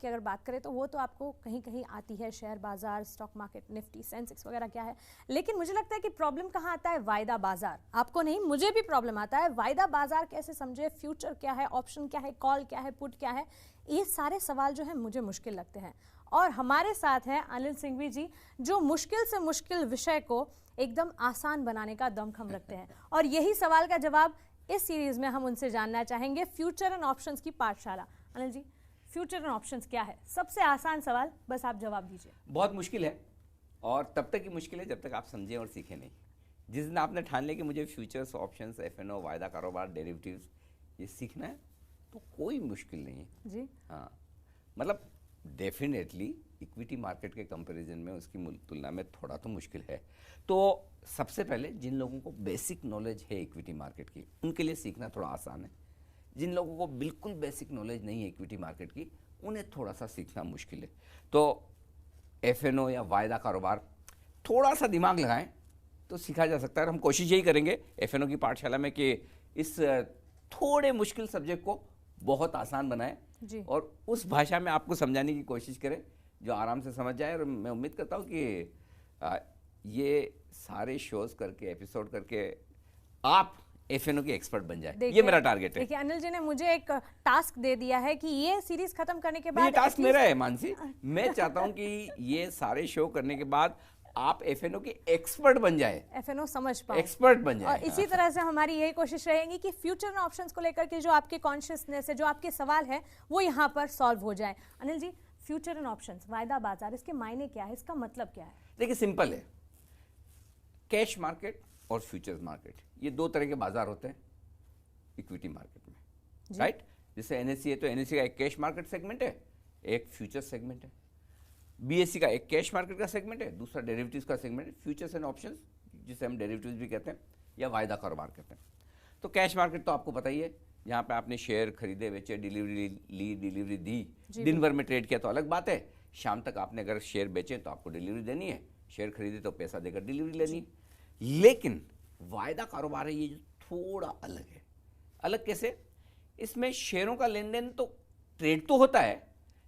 की अगर बात करें तो वो तो आपको कहीं कहीं आती है, शेयर बाजार, स्टॉक मार्केट, निफ्टी, सेंसेक्स वगैरह क्या है। लेकिन मुझे लगता है कि प्रॉब्लम कहाँ आता है, वायदा बाजार। आपको नहीं, मुझे भी प्रॉब्लम आता है। वायदा बाजार कैसे समझे, फ्यूचर क्या है, ऑप्शन क्या है, कॉल क्या है, पुट क्या है, ये सारे सवाल जो है मुझे मुश्किल लगते हैं। और हमारे साथ हैं अनिल सिंघवी जी, जो मुश्किल से मुश्किल विषय को एकदम आसान बनाने का दमखम रखते हैं। और यही सवाल का जवाब इस सीरीज में हम उनसे जानना चाहेंगे, फ्यूचर एंड ऑप्शंस की पाठशाला। Anil ji, future and options क्या है? सबसे आसान सवाल, बस आप जवाब दीजिए। बहुत मुश्किल है, और तब तक ही मुश्किल है जब तक आप समझें और सीखें नहीं। जिस दिन आपने ठान लिया कि मुझे फ्यूचर्स, ऑप्शंस, एफएनओ, वायदा कारोबार, डेरिवेटिव्स ये सीखना है, तो कोई मुश्किल नहीं है जी। हाँ, मतलब डेफिनेटली इक्विटी मार्केट के कंपैरिजन में उसकी तुलना में थोड़ा तो मुश्किल है। तो सबसे पहले जिन लोगों को बेसिक नॉलेज है इक्विटी मार्केट की, उनके लिए सीखना थोड़ा आसान है। जिन लोगों को बिल्कुल बेसिक नॉलेज नहीं है इक्विटी मार्केट की, उन्हें थोड़ा सा सीखना मुश्किल है। तो एफएनओ या वायदा कारोबार थोड़ा सा दिमाग लगाएं तो सीखा जा सकता है। हम कोशिश यही करेंगे एफएनओ की पाठशाला में कि इस थोड़े मुश्किल सब्जेक्ट को बहुत आसान बनाएं और उस भाषा में आपको समझाने की कोशिश करें जो आराम से समझ जाए। और मैं उम्मीद करता हूँ कि ये सारे शोज करके, एपिसोड करके आप एफएनओ के एक्सपर्ट बन जाए, ये मेरा टारगेट है। देखिए अनिल जी ने मुझे एक टास्क दे दिया है कि ये सीरीज खत्म करने के बाद, ये टास्क मेरा है मानसी। मैं चाहता हूं कि ये सारे शो करने के बाद आप एफएनओ के एक्सपर्ट बन जाए, एफएनओ समझ पाए, एक्सपर्ट बन जाए। और इसी तरह से हमारी यही कोशिश रहेगी कि फ्यूचर एंड ऑप्शंस को लेकर के जो आपके कॉन्शियसनेस है, जो आपके सवाल है, वो यहाँ पर सॉल्व हो जाए। Anil ji, future and options, वायदा बाजार, इसके मायने क्या है, इसका मतलब क्या है? देखिए सिंपल है, कैश मार्केट और फ्यूचर्स मार्केट, ये दो तरह के बाजार होते हैं इक्विटी मार्केट में, राइट। जैसे एनएससी है तो एनएससी का एक कैश मार्केट सेगमेंट है, एक फ्यूचर सेगमेंट है। बीएससी का एक कैश मार्केट का सेगमेंट है, दूसरा डेरिवेटिव्स का सेगमेंट है। फ्यूचर्स एंड ऑप्शंस, जिसे हम डेरिवेटिव्स भी कहते हैं या वायदा कारोबार कहते हैं। तो कैश मार्केट तो आपको पता ही है, जहाँ पे आपने शेयर खरीदे, बेचे, डिलीवरी ली, डिलीवरी दी, दिन भर में ट्रेड किया तो अलग बात है। शाम तक आपने अगर शेयर बेचे तो आपको डिलीवरी देनी है, शेयर खरीदे तो पैसा देकर डिलीवरी लेनी है। लेकिन वायदा कारोबार है ये जो थोड़ा अलग है। अलग कैसे? इसमें शेयरों का लेन देन तो, ट्रेड तो होता है,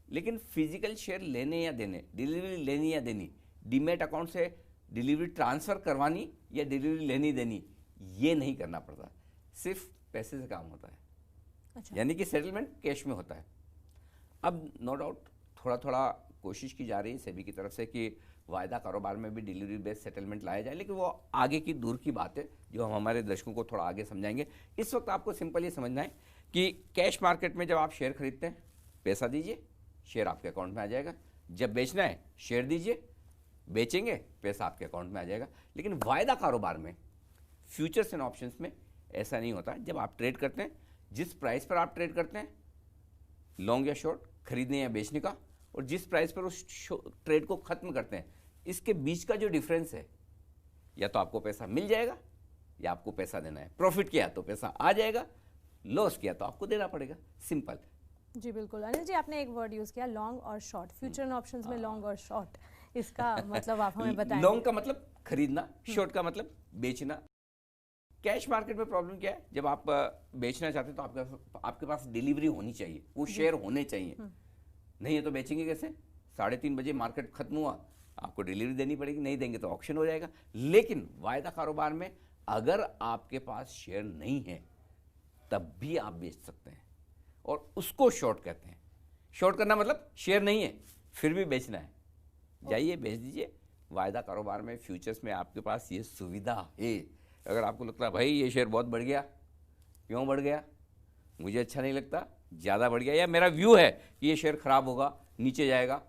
लेकिन फिजिकल शेयर लेने या देने, डिलीवरी लेनी या देनी, डीमेट अकाउंट से डिलीवरी ट्रांसफर करवानी या डिलीवरी लेनी देनी, ये नहीं करना पड़ता, सिर्फ पैसे से काम होता है। अच्छा। यानी कि सेटलमेंट कैश में होता है। अब नो डाउट थोड़ा थोड़ा कोशिश की जा रही है सेबी की तरफ से कि वायदा कारोबार में भी डिलीवरी बेस्ड सेटलमेंट लाया जाए, लेकिन वो आगे की दूर की बात है जो हम हमारे दर्शकों को थोड़ा आगे समझाएंगे। इस वक्त आपको सिंपल ये समझना है कि कैश मार्केट में जब आप शेयर खरीदते हैं, पैसा दीजिए, शेयर आपके अकाउंट में आ जाएगा। जब बेचना है, शेयर दीजिए, बेचेंगे, पैसा आपके अकाउंट में आ जाएगा। लेकिन वायदा कारोबार में, फ्यूचर्स एंड ऑप्शंस में ऐसा नहीं होता। जब आप ट्रेड करते हैं, जिस प्राइस पर आप ट्रेड करते हैं, लॉन्ग या शॉर्ट, खरीदने या बेचने का, और जिस प्राइस पर उस ट्रेड को खत्म करते हैं, इसके बीच का जो डिफरेंस है, या तो आपको पैसा मिल जाएगा या आपको पैसा देना है। प्रॉफिट किया तो पैसा आ जाएगा, लॉस किया तो आपको देना पड़ेगा, सिंपल। जी बिल्कुल। अनिल जी, आपने एक वर्ड यूज किया, लॉन्ग और शॉर्ट। फ्यूचर एंड ऑप्शंस में लॉन्ग और शॉर्ट, इसका मतलब आप हमें बताएं। लॉन्ग का मतलब खरीदना, शॉर्ट का मतलब बेचना। कैश मार्केट में प्रॉब्लम क्या है? जब आप बेचना चाहते हैं तो आपके पास डिलीवरी होनी चाहिए, वो शेयर होने चाहिए, नहीं है तो बेचेंगे कैसे? 3:30 बजे मार्केट खत्म हुआ, आपको डिलीवरी देनी पड़ेगी, नहीं देंगे तो ऑक्शन हो जाएगा। लेकिन वायदा कारोबार में अगर आपके पास शेयर नहीं है तब भी आप बेच सकते हैं, और उसको शॉर्ट कहते हैं। शॉर्ट करना मतलब शेयर नहीं है फिर भी बेचना है, जाइए बेच दीजिए। वायदा कारोबार में, फ्यूचर्स में आपके पास ये सुविधा है। अगर आपको लगता है भाई ये शेयर बहुत बढ़ गया, क्यों बढ़ गया, मुझे अच्छा नहीं लगता, ज़्यादा बढ़ गया, या मेरा व्यू है कि ये शेयर खराब होगा, नीचे जाएगा,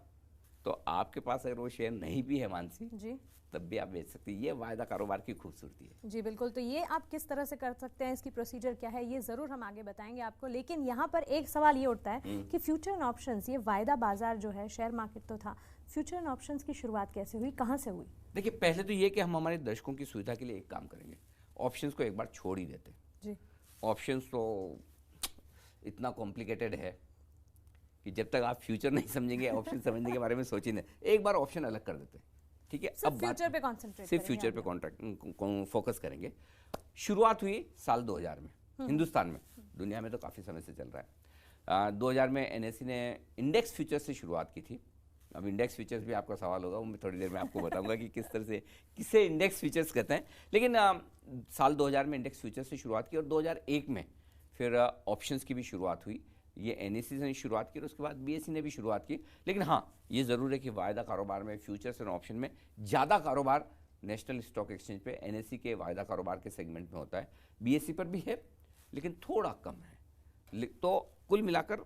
तो आपके पास अगर वो शेयर नहीं भी है मानसी जी, तब भी आप बेच सकते हैं। ये वायदा कारोबार की खूबसूरती है। जी बिल्कुल। तो ये आप किस तरह से कर सकते हैं, इसकी प्रोसीजर क्या है, ये ज़रूर हम आगे बताएंगे आपको। लेकिन यहाँ पर एक सवाल ये उठता है कि फ्यूचर एंड ऑप्शंस, ये वायदा बाजार जो है, शेयर मार्केट तो था, फ्यूचर एंड ऑप्शंस की शुरुआत कैसे हुई, कहाँ से हुई? देखिए, पहले तो ये कि हम हमारे दर्शकों की सुविधा के लिए एक काम करेंगे, ऑप्शंस को एक बार छोड़ ही देते जी। ऑप्शंस तो इतना कॉम्प्लिकेटेड है कि जब तक आप फ्यूचर नहीं समझेंगे, ऑप्शन समझने के बारे में सोचिए नहीं। एक बार ऑप्शन अलग कर देते हैं, ठीक है? अब फ्यूचर पे कॉन्सेंट्रेट, सिर्फ फ्यूचर पे कॉन्ट्रैक्ट फोकस करेंगे। शुरुआत हुई साल 2000 में हिंदुस्तान में, दुनिया में तो काफ़ी समय से चल रहा 2000 में एनएससी ने इंडेक्स फ्यूचर्स से शुरुआत की थी। अब इंडेक्स फीचर्स भी आपका सवाल होगा, वो मैं थोड़ी देर में आपको बताऊंगा कि किस तरह से किसे इंडेक्स फीचर्स कहते हैं। लेकिन साल 2000 में इंडेक्स फीचर्स से शुरुआत की और 2001 में फिर ऑप्शंस की भी शुरुआत हुई। ये एनएससी ने शुरुआत की और उसके बाद बीएसई ने भी शुरुआत की। लेकिन हाँ, ये ज़रूर है कि वायदा कारोबार में फ्यूचर्स और ऑप्शन में ज़्यादा कारोबार नेशनल स्टॉक एक्सचेंज पे एनएससी के वायदा कारोबार के सेगमेंट में होता है। बीएसई पर भी है लेकिन थोड़ा कम है। तो कुल मिलाकर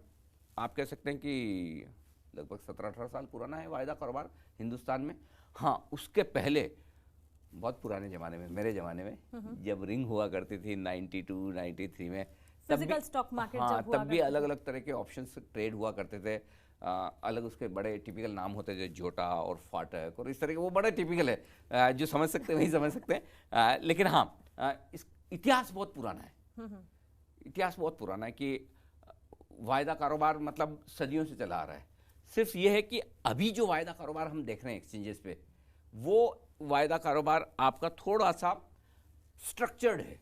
आप कह सकते हैं कि लगभग 17-18 साल पुराना है वायदा कारोबार हिंदुस्तान में। हाँ, उसके पहले बहुत पुराने ज़माने में, मेरे ज़माने में जब रिंग हुआ करती थी 92-93 में, फिजिकल स्टॉक मार्केट हाँ, जब हुआ तब भी अलग अलग तरह के ऑप्शंस ट्रेड हुआ करते थे। अलग उसके बड़े टिपिकल नाम होते थे, जोटा और फाटक और इस तरह के, वो बड़ा टिपिकल है, जो समझ सकते हैं वही समझ सकते हैं। लेकिन हाँ, इस इतिहास बहुत पुराना है। इतिहास बहुत पुराना है कि वायदा कारोबार मतलब सदियों से चला आ रहा है। सिर्फ ये है कि अभी जो वायदा कारोबार हम देख रहे हैं एक्सचेंजेस पे, वो वायदा कारोबार आपका थोड़ा सा स्ट्रक्चर्ड है,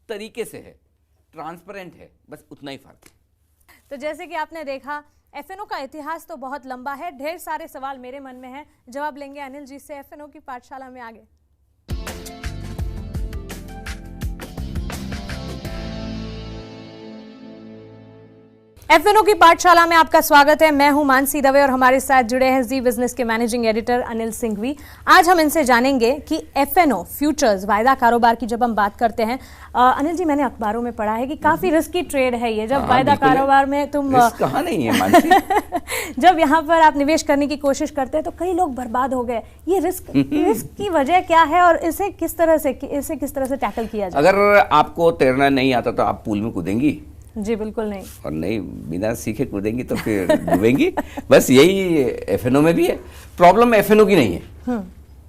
तरीके से है, ट्रांसपेरेंट है, बस उतना ही फर्क है। तो जैसे कि आपने देखा, एफएनओ का इतिहास तो बहुत लंबा है। ढेर सारे सवाल मेरे मन में हैं, जवाब लेंगे अनिल जी से एफएनओ की पाठशाला में आगे। एफएनओ की पाठशाला में आपका स्वागत है। मैं हूं मानसी दवे और हमारे साथ जुड़े हैं जी बिजनेस के मैनेजिंग एडिटर अनिल सिंघवी। आज हम इनसे जानेंगे कि एफएनओ फ्यूचर्स वायदा कारोबार की जब हम बात करते हैं, अनिल जी, मैंने अखबारों में पढ़ा है कि काफी रिस्की ट्रेड है ये। जब वायदा कारोबार में तुम कहाँ नहीं है मानसी? जब यहाँ पर आप निवेश करने की कोशिश करते हैं तो कई लोग बर्बाद हो गए। ये रिस्क की वजह क्या है और इसे किस तरह से टैकल किया जाए? अगर आपको तैरना नहीं आता तो आप पूल में कूदेंगी? जी बिल्कुल नहीं। और नहीं, बिना सीखे कूदेंगी तो फिर डूबेंगी। बस यही एफएनओ में भी है। प्रॉब्लम एफएनओ की नहीं है।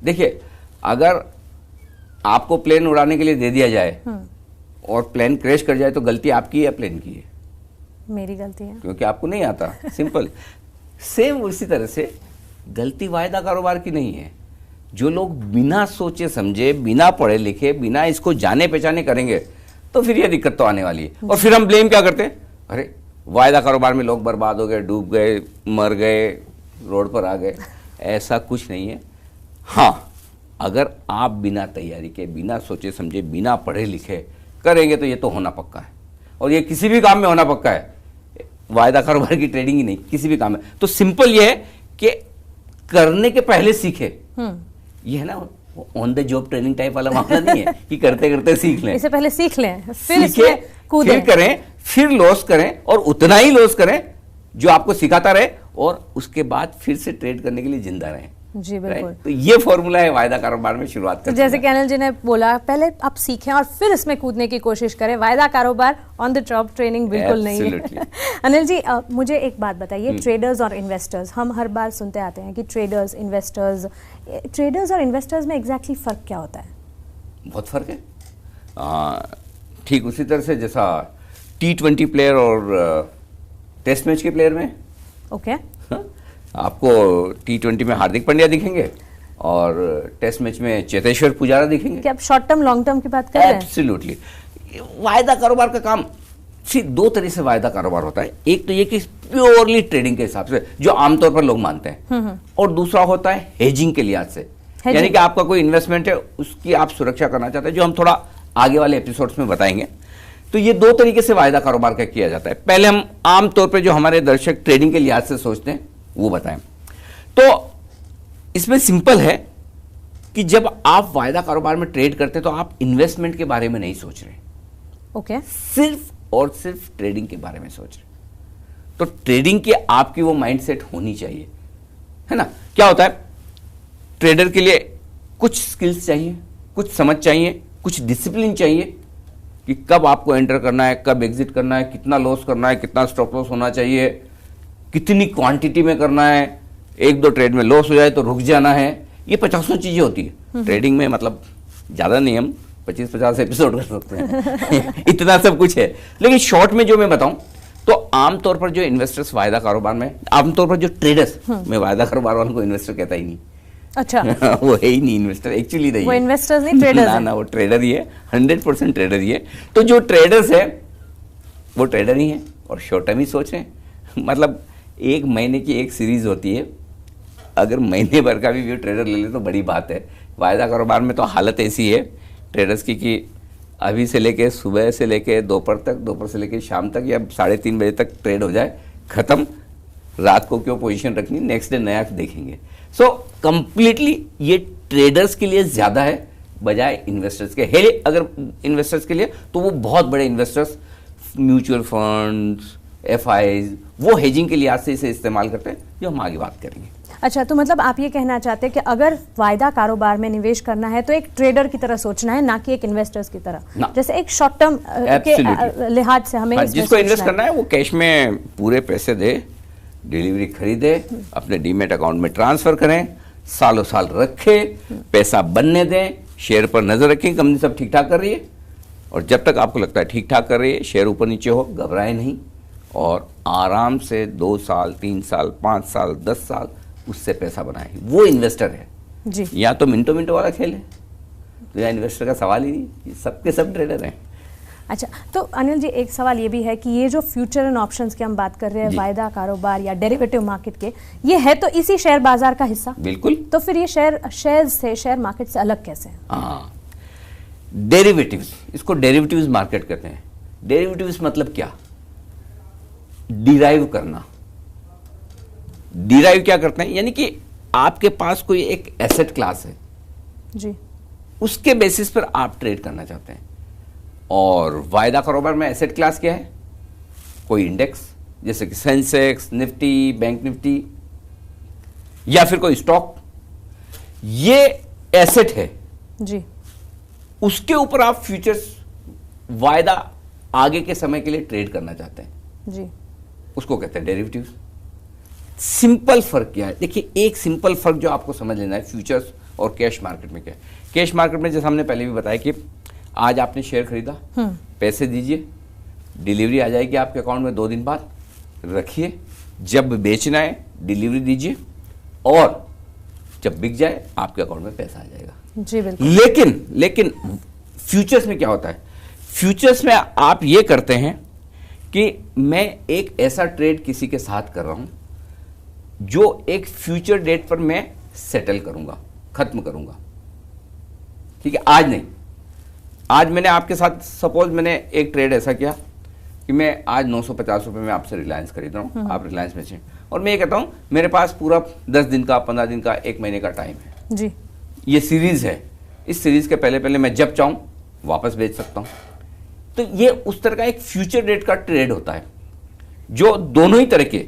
देखिए, अगर आपको प्लेन उड़ाने के लिए दे दिया जाए और प्लेन क्रैश कर जाए तो गलती आपकी है या प्लेन की है? मेरी गलती है, क्योंकि आपको नहीं आता। सिंपल। सेम उसी तरह से गलती वायदा कारोबार की नहीं है। जो लोग बिना सोचे समझे, बिना पढ़े लिखे, बिना इसको जाने पहचाने करेंगे तो फिर ये दिक्कत तो आने वाली है। और फिर हम ब्लेम क्या करते हैं? अरे वायदा कारोबार में लोग बर्बाद हो गए, डूब गए, मर गए, रोड पर आ गए। ऐसा कुछ नहीं है। हाँ, अगर आप बिना तैयारी के, बिना सोचे समझे, बिना पढ़े लिखे करेंगे तो ये तो होना पक्का है। और ये किसी भी काम में होना पक्का है, वायदा कारोबार की ट्रेडिंग ही नहीं, किसी भी काम में। तो सिंपल ये है कि करने के पहले सीखे। ये है ना, on the job training type वाला मामला नहीं है कि करते करते सीख लें। इससे पहले सीख लें, फिर इसमें कूदें, फिर करें, फिर लॉस करें और उतना ही लॉस करें जो आपको सिखाता रहे, और उसके बाद फिर से ट्रेड करने के लिए जिंदा रहें। जी बिल्कुल। तो ये फॉर्मूला है वायदा कारोबार में शुरुआत करने का। जैसे कि अनिल जी ने बोला, पहले आप सीखें और फिर इसमें कूदने की कोशिश करें। वायदा कारोबार ऑन द जॉब ट्रेनिंग बिल्कुल नहीं है। अनिल जी, मुझे एक बात बताइए, ट्रेडर्स और इन्वेस्टर्स, हम हर बार सुनते आते हैं कि ट्रेडर्स और इन्वेस्टर्स में एग्जैक्टली फर्क क्या होता है? बहुत फर्क है। ठीक उसी तरह से जैसा T20 प्लेयर और टेस्ट मैच के प्लेयर में। ओके। आपको T20 में हार्दिक पांड्या दिखेंगे और टेस्ट मैच में चेतेश्वर पुजारा दिखेंगे। क्या आप शॉर्ट टर्म लॉन्ग टर्म की बात कर रहे हैं? एब्सोल्युटली। वायदा कारोबार का काम सिर्फ दो तरह से वायदा कारोबार होता है। एक तो ये कि प्योरली ट्रेडिंग के हिसाब से, जो आमतौर पर लोग मानते हैं, और दूसरा होता है हेजिंग के लिहाज से, यानी कि आपका कोई इन्वेस्टमेंट है, उसकी आप सुरक्षा करना चाहते हैं, जो हम थोड़ा आगे वाले एपिसोड्स में बताएंगे। तो ये दो तरीके से वायदा कारोबार का किया जाता है। पहले हम आमतौर पर जो हमारे दर्शक ट्रेडिंग के लिहाज से सोचते हैं वो बताएं। तो इसमें सिंपल है कि जब आप वायदा कारोबार में ट्रेड करते हैं तो आप इन्वेस्टमेंट के बारे में नहीं सोच रहे। ओके। सिर्फ और सिर्फ ट्रेडिंग के बारे में सोच रहे। तो ट्रेडिंग की आपकी वो माइंडसेट होनी चाहिए, है ना। क्या होता है, ट्रेडर के लिए कुछ स्किल्स चाहिए, कुछ समझ चाहिए, कुछ डिसिप्लिन चाहिए कि कब आपको एंटर करना है, कब एग्जिट करना है, कितना लॉस करना है, कितना स्टॉप लॉस होना चाहिए, कितनी क्वांटिटी में करना है, एक दो ट्रेड में लॉस हो जाए तो रुक जाना है। ये 50 चीजें होती है ट्रेडिंग में। मतलब ज्यादा नहीं, हम 25-50 एपिसोड कर सकते हैं। इतना सब कुछ है। लेकिन शॉर्ट में जो मैं बताऊं, तो आमतौर पर जो इन्वेस्टर्स वायदा कारोबार में, आमतौर पर जो ट्रेडर्स, मैं वायदा कारोबार वालों को इन्वेस्टर कहता ही नहीं। अच्छा। वो है ही नहीं इन्वेस्टर, एक्चुअली नहीं, वो इन्वेस्टर्स नहीं, ट्रेडर्स ना, वो ट्रेडर ही है, 100% ट्रेडर ही है। तो जो ट्रेडर्स है वो ट्रेडर ही है, और शॉर्ट टर्म ही सोच रहे हैं। मतलब एक महीने की एक सीरीज होती है, अगर महीने भर का भी व्यू ट्रेडर ले ले तो बड़ी बात है। वायदा कारोबार में तो हालत ऐसी है ट्रेडर्स की कि अभी से लेके सुबह से लेके दोपहर तक, दोपहर से लेके शाम तक या 3:30 बजे तक ट्रेड हो जाए, खत्म, रात को क्यों पोजीशन रखनी, नेक्स्ट डे नया देखेंगे। सो कंप्लीटली ये ट्रेडर्स के लिए ज़्यादा है बजाय इन्वेस्टर्स के। है अगर इन्वेस्टर्स के लिए तो वो बहुत बड़े इन्वेस्टर्स, म्यूचुअल फंड्स, एफआईज, वो हेजिंग के लिहाज से इसे इस्तेमाल करते हैं, जो हम आगे बात करेंगे। अच्छा, तो मतलब आप ये कहना चाहते हैं कि अगर वायदा कारोबार में निवेश करना है तो एक ट्रेडर की तरह सोचना है, ना कि एक इन्वेस्टर्स की तरह। जैसे एक शॉर्ट टर्म के लिहाज से हमें जिसको इन्वेस्ट करना है वो कैश में पूरे पैसे दे, डिलीवरी खरीदे, अपने डीमेट अकाउंट में ट्रांसफर करें, सालों साल रखे, पैसा बनने दें, शेयर पर नजर रखें, कंपनी सब ठीक ठाक कर रही है, और जब तक आपको लगता है ठीक ठाक कर रही है, शेयर ऊपर नीचे हो, घबराए नहीं, और आराम से 2 साल, 3 साल, 5 साल, 10 साल उससे पैसा बनाए। वो इन्वेस्टर है जी। या तो मिनटों मिनटों वाला खेल है, तो यहाँ इन्वेस्टर का सवाल ही नहीं, ये सबके सब ट्रेडर हैं। अच्छा, तो अनिल जी एक सवाल ये भी है कि ये जो फ्यूचर एंड ऑप्शंस की हम बात कर रहे हैं, वायदा कारोबार या डेरिवेटिव मार्केट के, ये है तो इसी शेयर बाजार का हिस्सा। बिल्कुल। तो फिर ये शेयर मार्केट से अलग कैसे है? हाँ, डेरिवेटिव्स, इसको डेरिवेटिव्स मार्केट कहते हैं। डेरिवेटिव्स मतलब क्या? डिराइव करना। डिराइव क्या करते हैं, यानी कि आपके पास कोई एक एसेट क्लास है जी, उसके बेसिस पर आप ट्रेड करना चाहते हैं। और वायदा कारोबार में एसेट क्लास क्या है? कोई इंडेक्स, जैसे कि सेंसेक्स, निफ्टी, बैंक निफ्टी, या फिर कोई स्टॉक, ये एसेट है जी। उसके ऊपर आप फ्यूचर्स वायदा आगे के समय के लिए ट्रेड करना चाहते हैं जी, उसको कहते हैं डेरिवेटिव्स। सिंपल फर्क क्या है? देखिए, एक सिंपल फर्क जो आपको समझ लेना है फ्यूचर्स और कैश मार्केट में क्या है। कैश मार्केट में जैसे हमने पहले भी बताया कि आज आपने शेयर खरीदा, पैसे दीजिए, डिलीवरी आ जाएगी आपके अकाउंट में 2 दिन बाद, रखिए, जब बेचना है डिलीवरी दीजिए, और जब बिक जाए आपके अकाउंट में पैसा आ जाएगा जी। बिल्कुल। लेकिन फ्यूचर्स में क्या होता है? फ्यूचर्स में आप ये करते हैं कि मैं एक ऐसा ट्रेड किसी के साथ कर रहा हूं जो एक फ्यूचर डेट पर मैं सेटल करूंगा, खत्म करूंगा, ठीक है? आज नहीं, आज मैंने आपके साथ, सपोज मैंने एक ट्रेड ऐसा किया कि मैं आज 950 रुपये में आपसे रिलायंस खरीद रहा हूँ, आप रिलायंस बेचें, और मैं ये कहता हूँ मेरे पास पूरा 10 दिन का, 15 दिन का, 1 महीने का टाइम है जी। ये सीरीज है, इस सीरीज के पहले मैं जब चाहूँ वापस बेच सकता हूँ। तो ये उस तरह का एक फ्यूचर डेट का ट्रेड होता है जो दोनों ही तरह के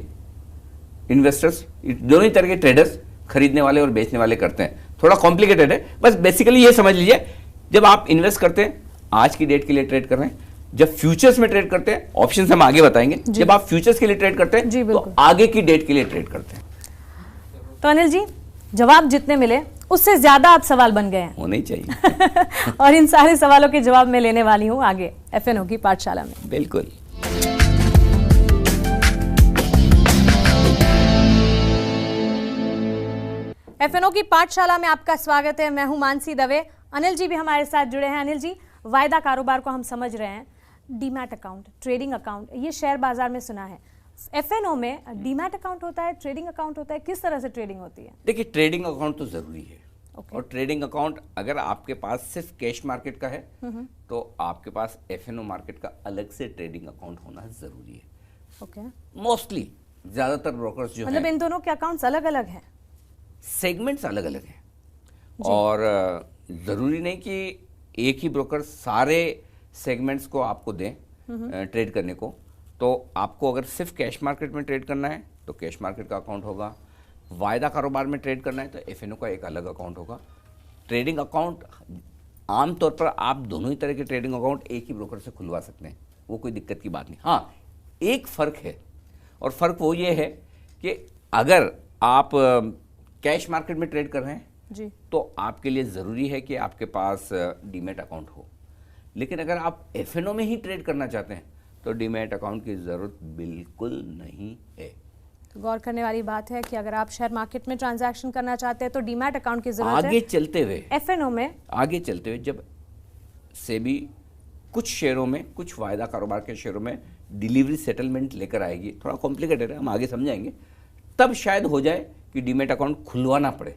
इन्वेस्टर्स, दोनों ही तरह के ट्रेडर्स, खरीदने वाले और बेचने वाले करते हैं। थोड़ा कॉम्प्लिकेटेड है, बस बेसिकली ये समझ लीजिए, जब आप इन्वेस्ट करते हैं आज की डेट के लिए ट्रेड कर रहे हैं, जब फ्यूचर्स में ट्रेड करते हैं, ऑप्शंस हम आगे बताएंगे, जब आप फ्यूचर्स के लिए ट्रेड करते हैं तो आगे की डेट के लिए ट्रेड करते हैं। तो अनिल जी, जवाब जितने मिले उससे ज्यादा आप सवाल बन गए हैं, होने ही चाहिए। और इन सारे सवालों के जवाब मैं लेने वाली हूँ आगे एफएनओ की पाठशाला में। बिल्कुल। एफएनओ की पाठशाला में आपका स्वागत है। मैं हूं मानसी दवे। अनिल जी भी हमारे साथ जुड़े हैं। अनिल जी, वायदा कारोबार को हम समझ रहे हैं, डीमैट अकाउंट, ट्रेडिंग अकाउंट, ये शेयर बाजार में सुना है। एफएनओ में डीमैट अकाउंट होता है, ट्रेडिंग अकाउंट होता है, किस तरह से ट्रेडिंग होती है? देखिए, ट्रेडिंग अकाउंट तो जरूरी है। और ट्रेडिंग अकाउंट अगर आपके पास सिर्फ कैश मार्केट का है तो आपके पास एफएनओ मार्केट का अलग से ट्रेडिंग अकाउंट होना जरूरी है। ओके। मोस्टली ज्यादातर ब्रोकर्स जो मतलब इन दोनों के अकाउंट्स अलग अलग हैं, सेगमेंट्स अलग अलग हैं, और ज़रूरी नहीं कि एक ही ब्रोकर सारे सेगमेंट्स को आपको दें ट्रेड करने को। तो आपको अगर सिर्फ कैश मार्केट में ट्रेड करना है तो कैश मार्केट का अकाउंट होगा, वायदा कारोबार में ट्रेड करना है तो एफएनओ का एक अलग अकाउंट होगा। ट्रेडिंग अकाउंट आमतौर पर आप दोनों ही तरह के ट्रेडिंग अकाउंट एक ही ब्रोकर से खुलवा सकते हैं, वो कोई दिक्कत की बात नहीं। हाँ, एक फ़र्क है, और फ़र्क वो ये है कि अगर आप कैश मार्केट में ट्रेड कर रहे हैं जी, तो आपके लिए ज़रूरी है कि आपके पास डीमैट अकाउंट हो। लेकिन अगर आप एफएनओ में ही ट्रेड करना चाहते हैं तो डीमैट अकाउंट की ज़रूरत बिल्कुल नहीं है। तो गौर करने वाली बात है कि अगर आप शेयर मार्केट में ट्रांजैक्शन करना चाहते हैं तो डीमैट अकाउंट की जरूरत है। आगे चलते हुए एफएनओ में आगे चलते हुए जब सेबी कुछ शेयरों में, कुछ वायदा कारोबार के शेयरों में डिलीवरी सेटलमेंट लेकर आएगी, थोड़ा कॉम्प्लिकेटेड है, हम आगे समझाएंगे, तब शायद हो जाए कि डीमेट अकाउंट खुलवाना पड़े।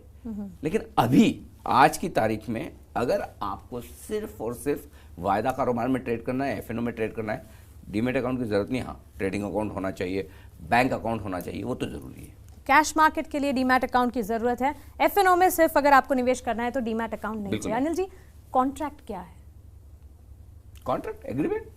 लेकिन अभी आज की तारीख में अगर आपको सिर्फ और सिर्फ वायदा कारोबार में ट्रेड करना है, एफएनओ में ट्रेड करना है, डीमेट अकाउंट की जरूरत नहीं। हाँ, ट्रेडिंग अकाउंट होना चाहिए, बैंक अकाउंट होना चाहिए, वो तो जरूरी है। कैश मार्केट के लिए डीमैट अकाउंट की जरूरत है, एफएनओ में सिर्फ अगर आपको निवेश करना है तो डीमैट अकाउंट नहीं चाहिए। अनिल जी, कॉन्ट्रैक्ट क्या है? Contract agreement,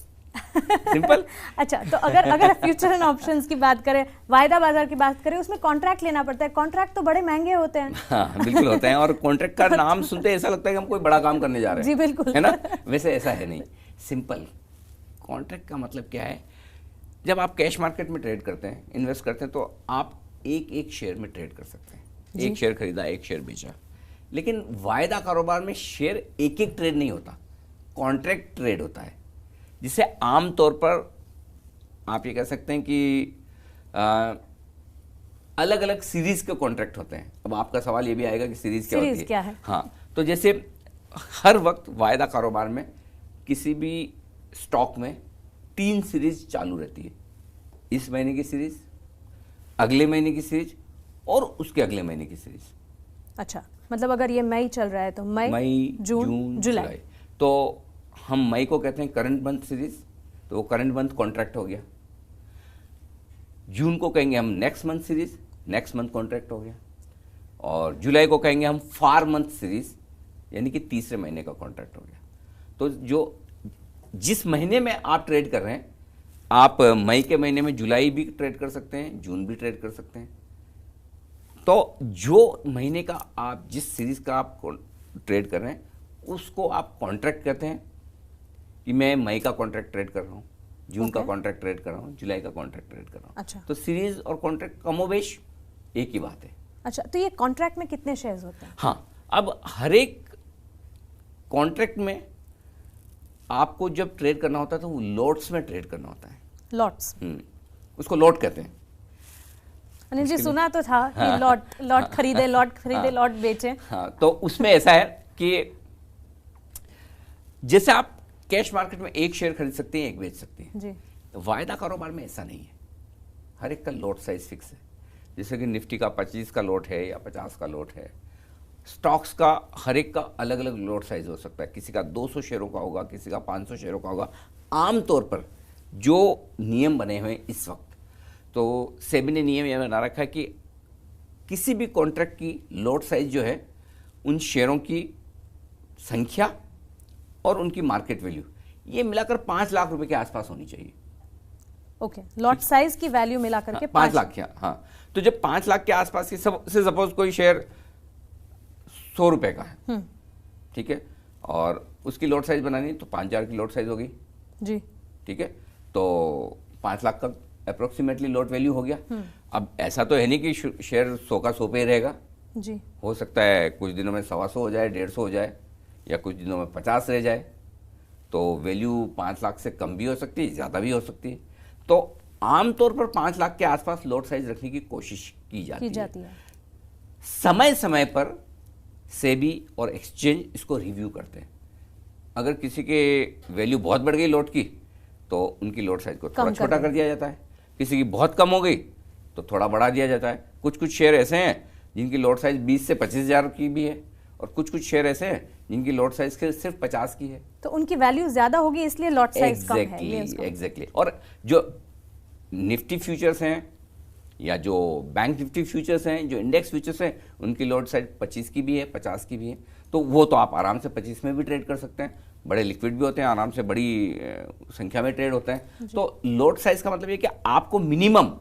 simple. अच्छा, तो अगर फ्यूचर एंड ऑप्शंस की बात करें, वायदा बाजार की बात करें, उसमें कॉन्ट्रैक्ट लेना पड़ता है। कॉन्ट्रैक्ट तो बड़े महंगे होते हैं। हाँ, बिल्कुल होते हैं, और कॉन्ट्रैक्ट का नाम सुनते ऐसा लगता है कि हम कोई बड़ा काम करने जा रहे हैं। जी बिल्कुल, है ना? वैसे ऐसा है नहीं, सिंपल। कॉन्ट्रैक्ट का मतलब क्या है? जब आप कैश मार्केट में ट्रेड करते हैं, इन्वेस्ट करते हैं, तो आप एक एक शेयर में ट्रेड कर सकते हैं। एक शेयर खरीदा, एक शेयर बेचा। लेकिन वायदा कारोबार में शेयर एक एक ट्रेड नहीं होता, कॉन्ट्रैक्ट ट्रेड होता है, जिसे आमतौर पर आप ये कह सकते हैं कि अलग अलग सीरीज के कॉन्ट्रैक्ट होते हैं। अब आपका सवाल ये भी आएगा कि सीरीज क्या होती है? क्या है? हाँ, तो जैसे हर वक्त वायदा कारोबार में किसी भी स्टॉक में 3 सीरीज चालू रहती है। इस महीने की सीरीज, अगले महीने की सीरीज और उसके अगले महीने की सीरीज। अच्छा, मतलब अगर ये मई चल रहा है तो मई, जून, जुलाई। तो हम मई को कहते हैं करंट मंथ सीरीज, तो वो करंट मंथ कॉन्ट्रैक्ट हो गया। जून को कहेंगे हम next month series, next month contract हो गया। और जुलाई को कहेंगे हम फार मंथ सीरीज, यानी कि तीसरे महीने का कॉन्ट्रैक्ट हो गया। तो जो जिस महीने में आप ट्रेड कर रहे हैं, आप मई के महीने में जुलाई भी ट्रेड कर सकते हैं, जून भी ट्रेड कर सकते हैं। तो जो महीने का आप जिस सीरीज का आप ट्रेड कर रहे हैं, उसको आप कॉन्ट्रैक्ट कहते हैं कि मैं मई का कॉन्ट्रैक्ट ट्रेड कर रहा हूँ, जून का कॉन्ट्रैक्ट ट्रेड कर रहा हूँ, जुलाई का कॉन्ट्रैक्ट ट्रेड कर रहा हूँ। अच्छा। तो सीरीज और कॉन्ट्रैक्ट कमोबेश एक ही बात है। अच्छा, तो ये कॉन्ट्रैक्ट में कितने शेयर्स होते हैं? हाँ, अब हर एक कॉन्ट्रैक्ट में आपको जब ट्रेड करना होता है तो वो लॉट्स में ट्रेड करना होता है। लॉट्स, उसको लॉट कहते हैं। अनिल जी, सुना तो था कि लॉट खरीदे, लॉट बेचे। हाँ, तो उसमें ऐसा है कि जैसे आप कैश मार्केट में एक शेयर खरीद सकते हैं, एक बेच सकते हैं। जी। तो वायदा कारोबार में ऐसा नहीं है, हर एक का लॉट साइज फिक्स है। जैसे कि निफ्टी का 25 का लॉट है या 50 का लॉट है। स्टॉक्स का हर एक का अलग अलग लॉट साइज हो सकता है, किसी का 200 शेयरों का होगा, किसी का 500 शेयरों का होगा। आमतौर पर जो नियम बने हुए हैं इस वक्त, तो सेबी ने नियम यह बना रखा है कि किसी भी कॉन्ट्रैक्ट की लॉट साइज जो है, उन शेयरों की संख्या और उनकी मार्केट वैल्यू, ये मिलाकर 5 लाख रुपए के आसपास होनी चाहिए। ओके, लॉट साइज की वैल्यू मिलाकर के 5 लाख। हाँ, तो जब 5 लाख के आसपास की से सपोज कोई शेयर 100 रुपए का है, ठीक है, और उसकी लॉट साइज बनानी है तो 5000 की लॉट साइज होगी जी, ठीक है, तो 5 लाख का अप्रोक्सीमेटली लॉट वैल्यू हो गया। अब ऐसा तो है नहीं कि शेयर 100 का 100 पे ही रहेगा जी। हो सकता है कुछ दिनों में 125 हो जाए, 150 हो जाए, या कुछ दिनों में 50 रह जाए, तो वैल्यू 5 लाख से कम भी हो सकती है, ज़्यादा भी हो सकती है। तो आमतौर पर 5 लाख के आसपास लॉट साइज रखने की कोशिश की जाती है। समय समय पर सेबी और एक्सचेंज इसको रिव्यू करते हैं। अगर किसी के वैल्यू बहुत बढ़ गई लॉट की, तो उनकी लॉट साइज को थोड़ा छोटा कर दिया जाता है। किसी की बहुत कम हो गई तो थोड़ा बढ़ा दिया जाता है। कुछ शेयर ऐसे हैं जिनकी लॉट साइज 20 से 25,000 की भी है, और कुछ शेयर ऐसे हैं जिनकी लॉट साइज सिर्फ 50 की है। तो उनकी वैल्यू ज्यादा होगी, इसलिए लॉट साइज कम है। एग्जैक्टली। और जो निफ्टी फ्यूचर्स हैं या जो बैंक निफ्टी फ्यूचर्स हैं, जो इंडेक्स फ्यूचर्स हैं, उनकी लॉट साइज 25 की भी है, 50 की भी है। तो वो तो आप आराम से 25 में भी ट्रेड कर सकते हैं, बड़े लिक्विड भी होते हैं, आराम से बड़ी संख्या में ट्रेड होता है। तो लॉट साइज का मतलब ये कि आपको मिनिमम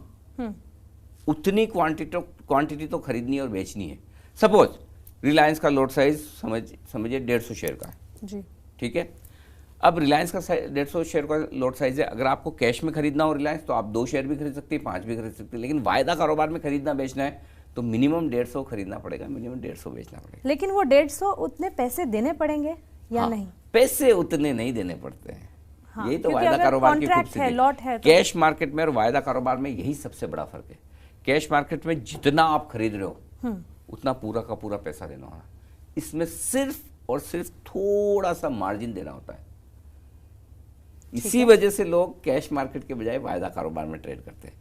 उतनी क्वांटिटी तो खरीदनी और बेचनी है। सपोज रिलायंस का लॉट साइज समझिए 150 शेयर का है जी, ठीक है। अब रिलायंस का 150 शेयर का लॉट साइज है। अगर आपको कैश में खरीदना हो रिलायंस, तो आप 2 शेयर भी खरीद सकते हैं, 5 भी खरीद सकते हैं। लेकिन वायदा कारोबार में खरीदना बेचना है तो मिनिमम 150 खरीदना पड़ेगा, मिनिमम 150 बेचना पड़ेगा। लेकिन वो 150 उतने पैसे देने पड़ेंगे या नहीं? पैसे उतने नहीं देने पड़ते हैं। हाँ, यही तो वायदा कारोबार की खूबसूरती लॉट है तो। कैश मार्केट में और वायदा कारोबार में यही सबसे बड़ा फर्क है। कैश मार्केट में जितना आप खरीद रहे हो उतना पूरा का पूरा पैसा देना होगा। इसमें सिर्फ और सिर्फ थोड़ा सा मार्जिन देना होता है। इसी वजह से लोग कैश मार्केट के बजाय वायदा कारोबार में ट्रेड करते हैं।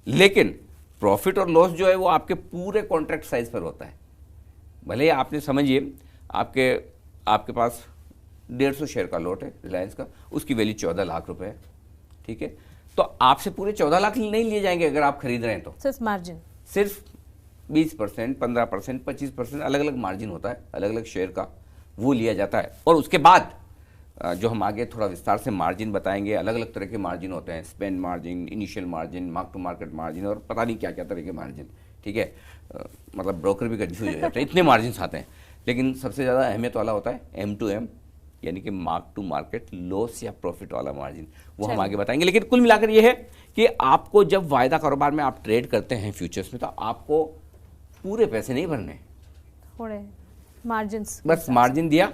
लेकिन प्रॉफिट और लॉस जो है वो आपके पूरे कॉन्ट्रैक्ट साइज पर होता है। भले ही आपने समझिए आपके पास 150 शेयर का लॉट है रिलायंस का, उसकी वैल्यू 14 लाख रुपए है, ठीक है, तो आपसे पूरे 14 लाख नहीं लिए जाएंगे अगर आप खरीद रहे हैं तो। सिर्फ मार्जिन, सिर्फ 20%, 15%, 25% अलग अलग मार्जिन होता है अलग अलग शेयर का, वो लिया जाता है। और उसके बाद जो हम आगे थोड़ा विस्तार से मार्जिन बताएंगे, अलग अलग तरह के मार्जिन होते हैं, span margin, initial margin, mark to market margin और पता नहीं क्या क्या तरह के मार्जिन, ठीक है। मतलब ब्रोकर भी कंफ्यूज हो जाते हैं, इतने मार्जिन आते हैं। लेकिन सबसे ज़्यादा अहमियत वाला होता है M2M, यानी कि मार्क टू मार्केट लॉस या प्रॉफिट वाला मार्जिन, वो हम आगे बताएंगे। लेकिन कुल मिलाकर ये है कि आपको जब वायदा कारोबार में आप ट्रेड करते हैं फ्यूचर्स में, तो आपको पूरे पैसे नहीं भरने, थोड़े मार्जिन, बस मार्जिन दिया,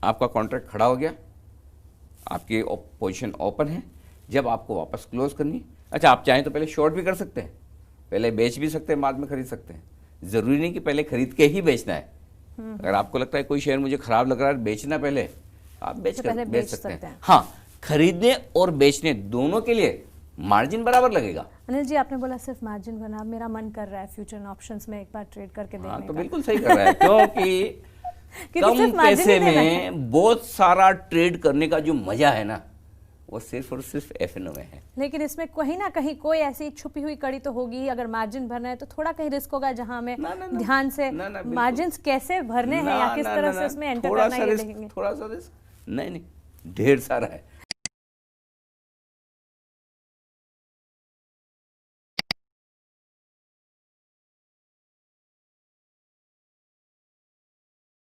आपका कॉन्ट्रैक्ट खड़ा हो गया, आपकी पोजीशन ओपन है, जब आपको वापस क्लोज करनी, अच्छा आप चाहें तो पहले शॉर्ट भी कर सकते हैं, पहले बेच भी सकते हैं, बाद में खरीद सकते हैं। जरूरी नहीं कि पहले खरीद के ही बेचना है। अगर आपको लगता है कोई शेयर मुझे खराब लग रहा है बेचना, पहले आप बेच सकते हैं। हाँ, खरीदने और बेचने दोनों के लिए मार्जिन बराबर लगेगा। अनिल जी, आपने बोला सिर्फ मार्जिन बना, मेरा मन कर रहा है फ्यूचर ऑप्शंस में एक बार ट्रेड करके देखने हाँ, तो का। बिल्कुल सही कर रहा है क्योंकि कम पैसे में बहुत सारा ट्रेड करने का जो मजा है ना, वो सिर्फ और सिर्फ F&O में है। लेकिन इसमें कहीं ना कहीं कोई ऐसी छुपी हुई कड़ी तो होगी, अगर मार्जिन भरना है तो थोड़ा कहीं रिस्क होगा, जहां हमें ध्यान से मार्जिन कैसे भरने हैं या किस तरह से उसमें एंटर करना है ये देखेंगे। थोड़ा सा रिस्क नहीं, ढेर सारा है।